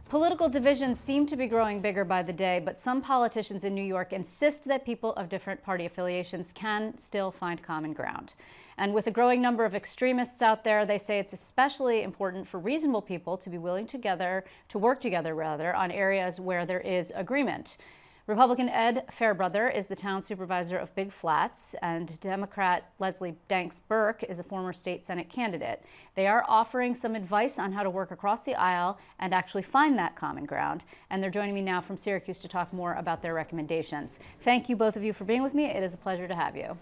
Political divisions seem to be growing bigger by the day, but some politicians in New York insist that people of different party affiliations can still find common ground. And with a growing number of extremists out there, they say it's especially important for reasonable people to be willing to work together on areas where there is agreement. Republican Ed Fairbrother is the town supervisor of Big Flats, and Democrat Leslie Danks Burke is a former state Senate candidate. They are offering some advice on how to work across the aisle and actually find that common ground. And they're joining me now from Syracuse to talk more about their recommendations. Thank you, both of you, for being with me. It is a pleasure to have you.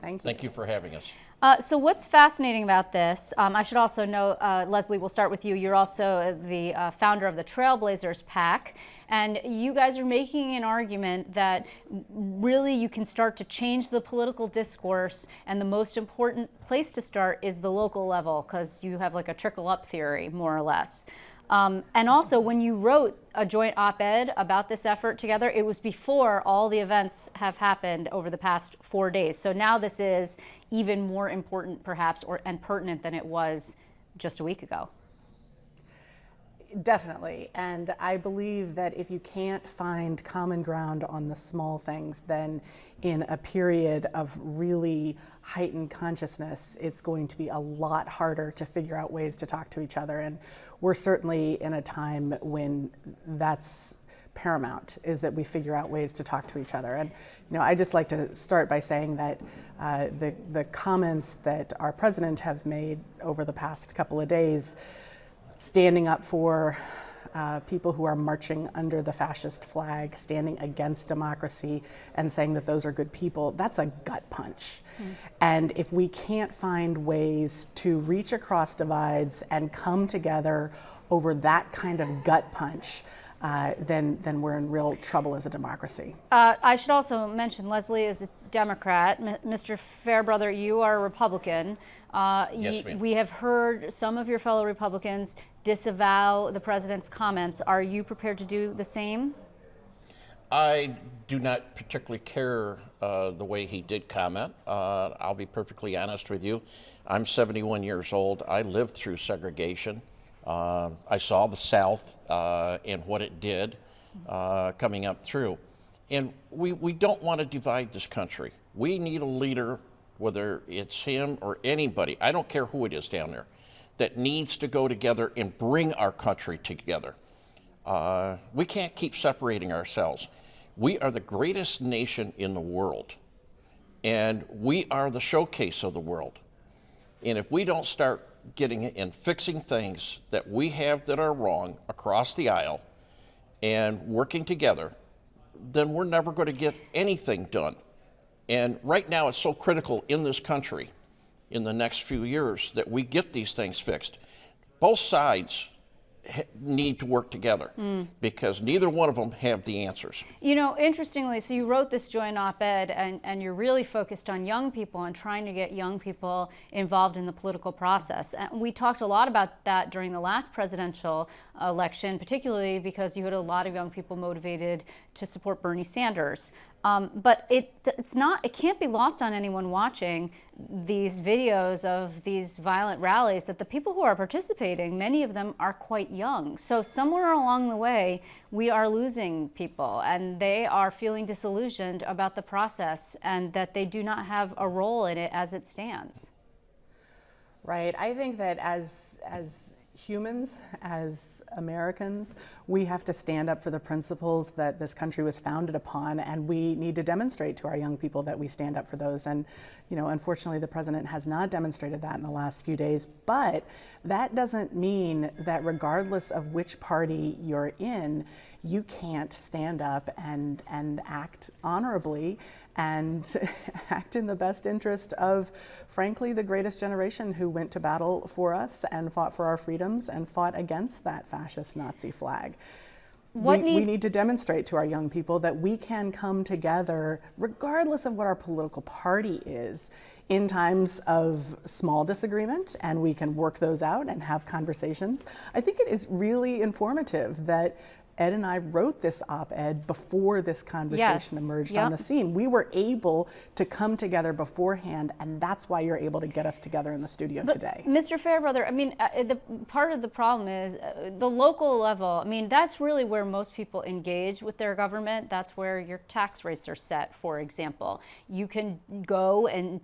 Thank you. Thank you for having us. So what's fascinating about this, I should also know, Leslie, we'll start with you. You're also the founder of the Trailblazers PAC, and you guys are making an argument that really you can start to change the political discourse, and the most important place to start is the local level, because you have like a trickle-up theory, more or less. And also, when you wrote a joint op-ed about this effort together, it was before all the events have happened over the past 4 days. So now this is even more important, perhaps, and pertinent than it was just a week ago. Definitely. And I believe that if you can't find common ground on the small things, then in a period of really heightened consciousness, it's going to be a lot harder to figure out ways to talk to each other. And we're certainly in a time when that's paramount, is that we figure out ways to talk to each other. And I just like to start by saying that the comments that our president have made over the past couple of days, standing up for people who are marching under the fascist flag, standing against democracy, and saying that those are good people, that's a gut punch. And if we can't find ways to reach across divides and come together over that kind of gut punch, then we're in real trouble as a democracy. I should also mention Leslie is a Democrat. Mr. Fairbrother, you are a Republican. Yes, ma'am. We have heard some of your fellow Republicans disavow the president's comments. Are you prepared to do the same? I do not particularly care the way he did comment. I'll be perfectly honest with you. I'm 71 years old. I lived through segregation. I saw the South and what it did coming up through. And we don't want to divide this country. We need a leader, whether it's him or anybody, I don't care who it is down there, that needs to go together and bring our country together. We can't keep separating ourselves. We are the greatest nation in the world, and we are the showcase of the world. And if we don't start getting and fixing things that we have that are wrong across the aisle and working together, then we're never going to get anything done. And right now it's so critical in this country in the next few years that we get these things fixed. Both sides need to work together because neither one of them have the answers. Interestingly, so you wrote this joint op-ed and you're really focused on young people and trying to get young people involved in the political process. And we talked a lot about that during the last presidential election, particularly because you had a lot of young people motivated to support Bernie Sanders. But it can't be lost on anyone watching these videos of these violent rallies that the people who are participating, many of them are quite young. So somewhere along the way, we are losing people and they are feeling disillusioned about the process and that they do not have a role in it as it stands. Right. I think that as humans, as Americans, we have to stand up for the principles that this country was founded upon, and we need to demonstrate to our young people that we stand up for those. And unfortunately, the president has not demonstrated that in the last few days, but that doesn't mean that regardless of which party you're in, you can't stand up and act honorably and act in the best interest of, frankly, the greatest generation who went to battle for us and fought for our freedoms and fought against that fascist Nazi flag. We need to demonstrate to our young people that we can come together, regardless of what our political party is, in times of small disagreement, and we can work those out and have conversations. I think it is really informative that Ed and I wrote this op-ed before this conversation emerged on the scene. We were able to come together beforehand, and that's why you're able to get us together in the studio today. Mr. Fairbrother, I mean, the part of the problem is the local level. I mean, that's really where most people engage with their government. That's where your tax rates are set, for example. You can go and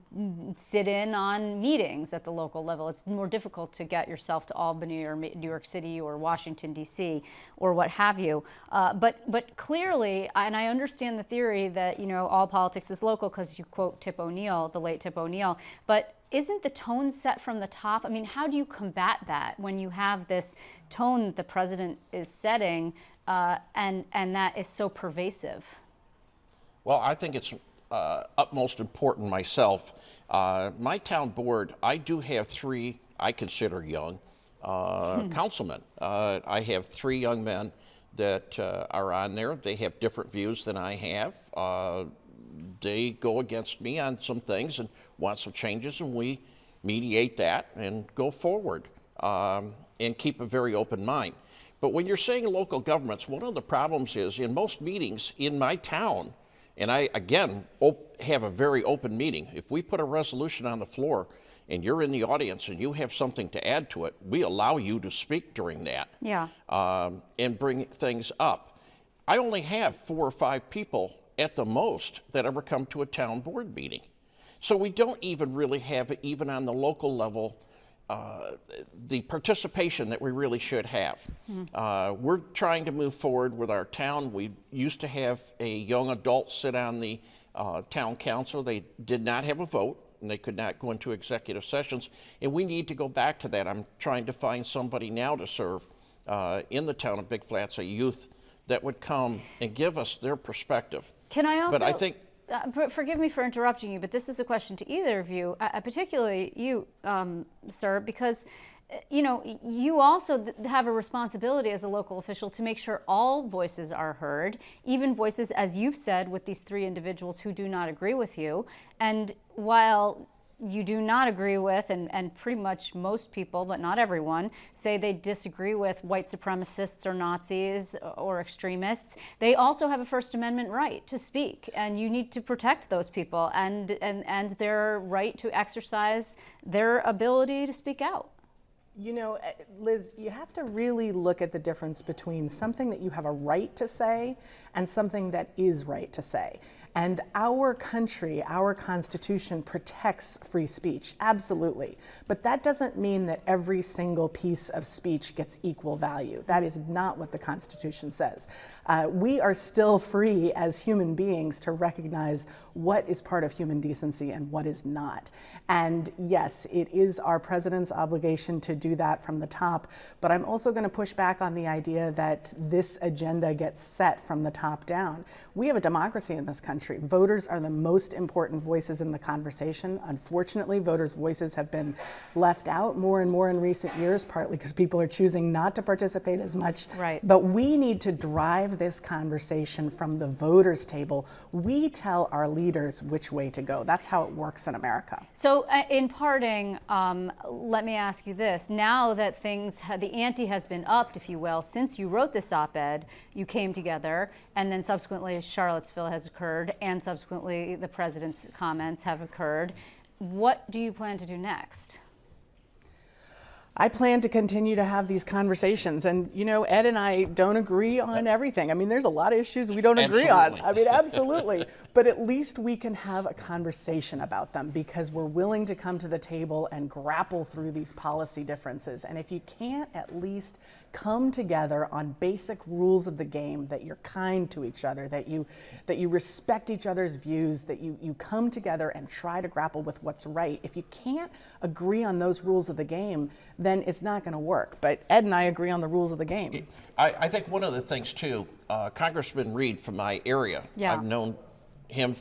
sit in on meetings at the local level. It's more difficult to get yourself to Albany or New York City or Washington, D.C. or what have you. But clearly, and I understand the theory that, you know, all politics is local because you quote Tip O'Neill, the late Tip O'Neill, but isn't the tone set from the top? I mean, how do you combat that when you have this tone that the president is setting and that is so pervasive? Well, I think it's utmost important myself. My town board, I do have 3, I consider young, councilmen. I have 3 young men that are on there. They have different views than I have. They go against me on some things and want some changes, and we mediate that and go forward and keep a very open mind. But when you're saying local governments, one of the problems is in most meetings in my town, and I, again, have a very open meeting. If we put a resolution on the floor and you're in the audience and you have something to add to it, we allow you to speak during that and bring things up. I only have 4 or 5 people at the most that ever come to a town board meeting. So we don't even really have, even on the local level, the participation that we really should have. We're trying to move forward with our town. We used to have a young adult sit on the town council. They did not have a vote, and they could not go into executive sessions, and we need to go back to that. I'm trying to find somebody now to serve in the town of Big Flats, a youth that would come and give us their perspective. Can I also, but I think, forgive me for interrupting you, but this is a question to either of you, particularly you, sir, because you know, you also have a responsibility as a local official to make sure all voices are heard, even voices, as you've said, with these 3 individuals who do not agree with you. And while you do not agree with, and pretty much most people, but not everyone, say they disagree with white supremacists or Nazis or extremists, they also have a First Amendment right to speak, and you need to protect those people and their right to exercise their ability to speak out. You know, Liz, you have to really look at the difference between something that you have a right to say and something that is right to say. And our country, our Constitution protects free speech, absolutely. But that doesn't mean that every single piece of speech gets equal value. That is not what the Constitution says. We are still free as human beings to recognize what is part of human decency and what is not. And yes, it is our president's obligation to do that from the top, but I'm also going to push back on the idea that this agenda gets set from the top down. We have a democracy in this country. Voters are the most important voices in the conversation. Unfortunately, voters' voices have been left out more and more in recent years, partly because people are choosing not to participate as much. Right. But we need to drive this conversation from the voters' table. We tell our leaders which way to go. That's how it works in America. So in parting, let me ask you this. Now that the ante has been upped, if you will, since you wrote this op-ed, you came together, and then subsequently Charlottesville has occurred, and subsequently the president's comments have occurred. What do you plan to do next? I plan to continue to have these conversations, and you know, Ed and I don't agree on everything. I mean, there's a lot of issues we don't agree on. I mean, absolutely. But at least we can have a conversation about them because we're willing to come to the table and grapple through these policy differences. And if you can't at least come together on basic rules of the game, that you're kind to each other, that you respect each other's views, that you come together and try to grapple with what's right. If you can't agree on those rules of the game, then it's not going to work. But Ed and I agree on the rules of the game. I think one of the things too, Congressman Reed from my area, I've known him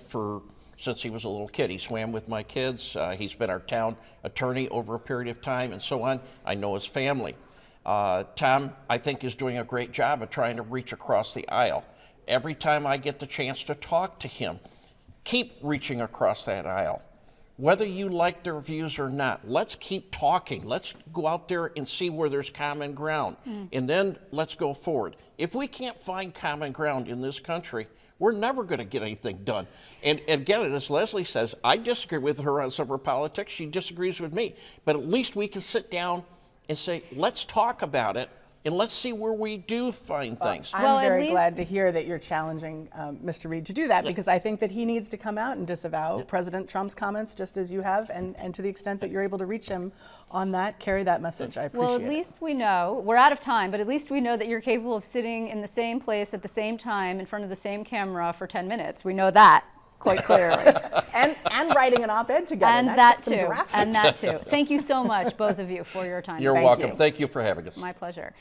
since he was a little kid. He swam with my kids. He's been our town attorney over a period of time and so on. I know his family. Tom, I think, is doing a great job of trying to reach across the aisle. Every time I get the chance to talk to him, keep reaching across that aisle. whether you like their views or not, let's keep talking. Let's go out there and see where there's common ground. And then let's go forward. If we can't find common ground in this country, we're never going to get anything done. And again, as Leslie says, I disagree with her on some of her politics. She disagrees with me. But at least we can sit down and say, let's talk about it. And let's see where we do find things. I'm very glad to hear that you're challenging Mr. Reed to do that, because I think that he needs to come out and disavow President Trump's comments, just as you have, and to the extent that you're able to reach him on that, carry that message. I appreciate it. Well, at least we know, we're out of time, but at least we know that you're capable of sitting in the same place at the same time in front of the same camera for 10 minutes. We know that quite clearly. and writing an op-ed together. And that too. And that too. Thank you so much, both of you, for your time. You're welcome. Thank you for having us. My pleasure.